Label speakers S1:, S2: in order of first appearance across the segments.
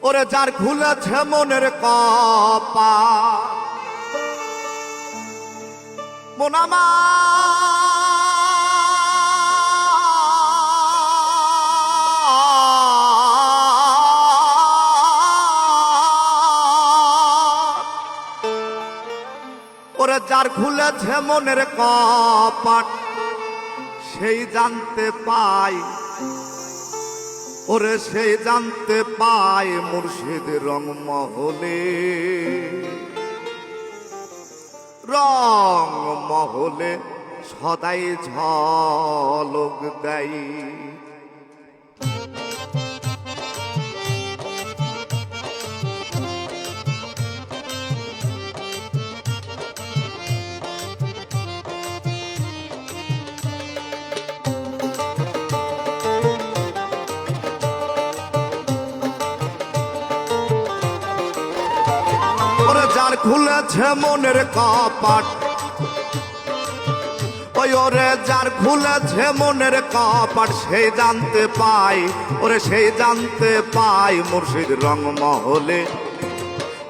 S1: ওরে যার খুলেছে মনের কপাট মন ওরে যার খুলেছে মনের কপাট সেই জানতে পাই ওরে সেই জানতে পাই মুর্শিদ রংমহলে রংমহলে সদাই ঝলক দেয় যার খুলেছে মনের কপাট ওই ওরে যার খুলেছে মনের কপাট সেই জানতে পাই ওরে সেই জানতে পাই মুর্শিদ রংমহলে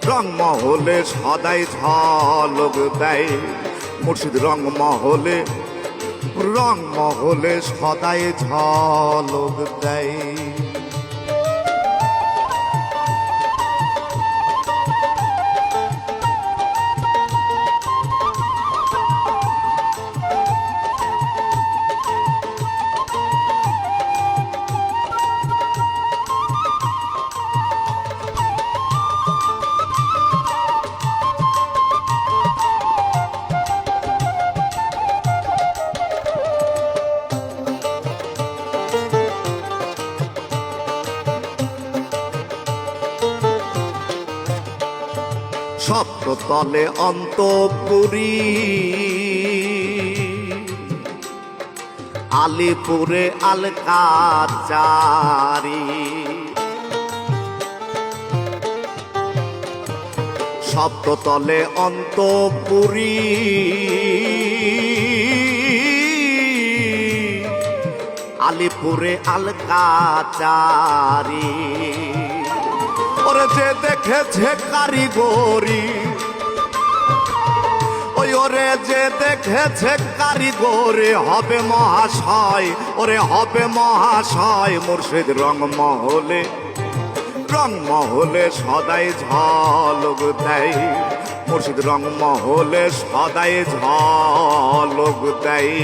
S1: রংমহলে সদাই ঝলক দেয় মুর্শিদ রংমহলে রংমহলে সদাই ঝলক দেয় সপ্ততলে অন্তপুরী আলিপুরে আলকাচারি সপ্ততলে অন্তপুরী আলিপুরে আলকাচারি ওরে যে দেখেছে কারিগরি ওই ওরে যে দেখেছে কারিগরি হবে মহাশয় ওরে হবে মহাশয় মুর্শিদ রংমহলে রংমহলে সদাই ঝলক দেয় মুর্শিদ রংমহলে সদাই ঝলক দেয়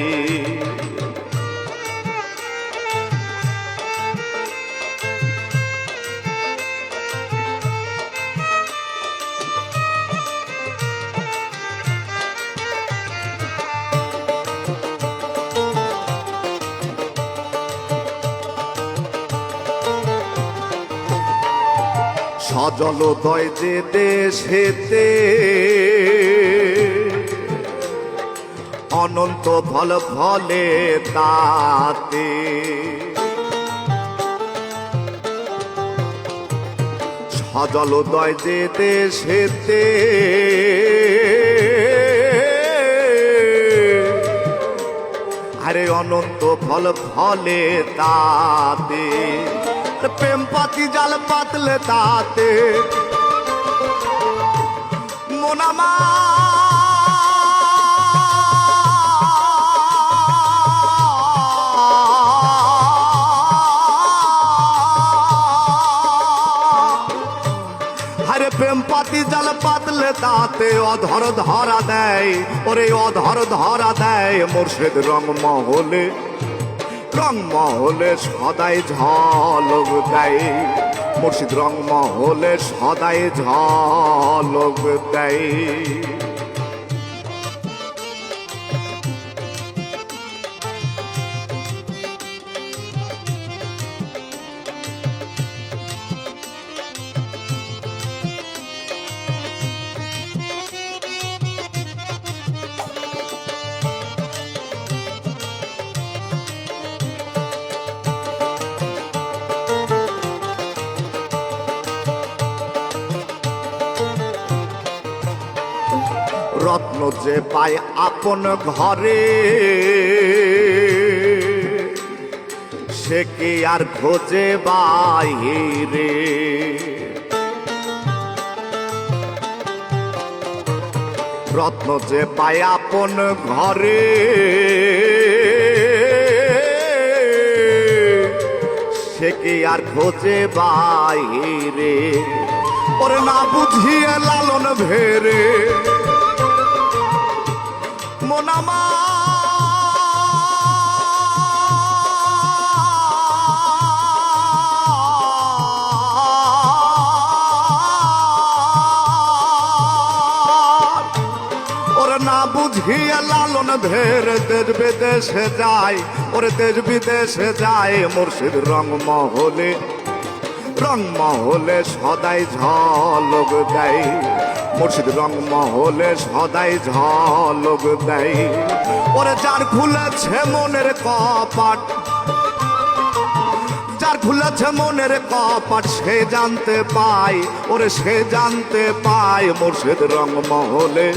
S1: সজলোদয় যে দেশেতে অনন্ত ফল ফলে তাতে সজলোদয় যে দেশেতে আরে অনন্ত ফল ফলে তাতে প্রেম পাতি জাল পাতলে তাতে মোনামা আরে প্রেম পাতি জাল পাতলে তাতে অধর ধরা দেয় ওরে অধর ধরা দেয় মুর্শিদ রংমহলে রংমহলে সদাই ঝলক দেয় মুর্শিদ রংমহলে সদাই ঝলক দেয় রত্ন যে পায় আপন ঘরে সে কি আর খোঁজে বাহিরে রত্ন যে পায় আপন ঘরে সে কি আর খোঁজে বাইরে ওরে না বুঝিয়ে লালন ভেরে মনামা না বুঝিয়ে লালন ভের দেশ বিদেশে যায় ওরে দেশ বিদেশে যায় মুর্শিদ রংমহলে সদাই ঝলক দেয় মুর্শিদ রংমহলে সদাই ঝলক দেয় ওরে যার খুলেছে মনের কপাট যার খুলেছে মনের কপাট সে জানতে পায় ওরে সে জানতে পায় মুর্শিদ রংমহলে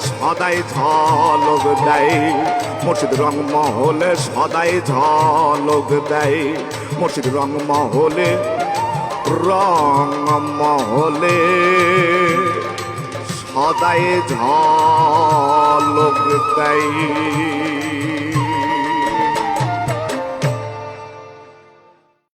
S1: সদাই ঝলক দেয় মুর্শিদ রংমহলে সদাই ঝলক দেয় মুর্শিদ রংমহলে সদাই ঝলক দেয়।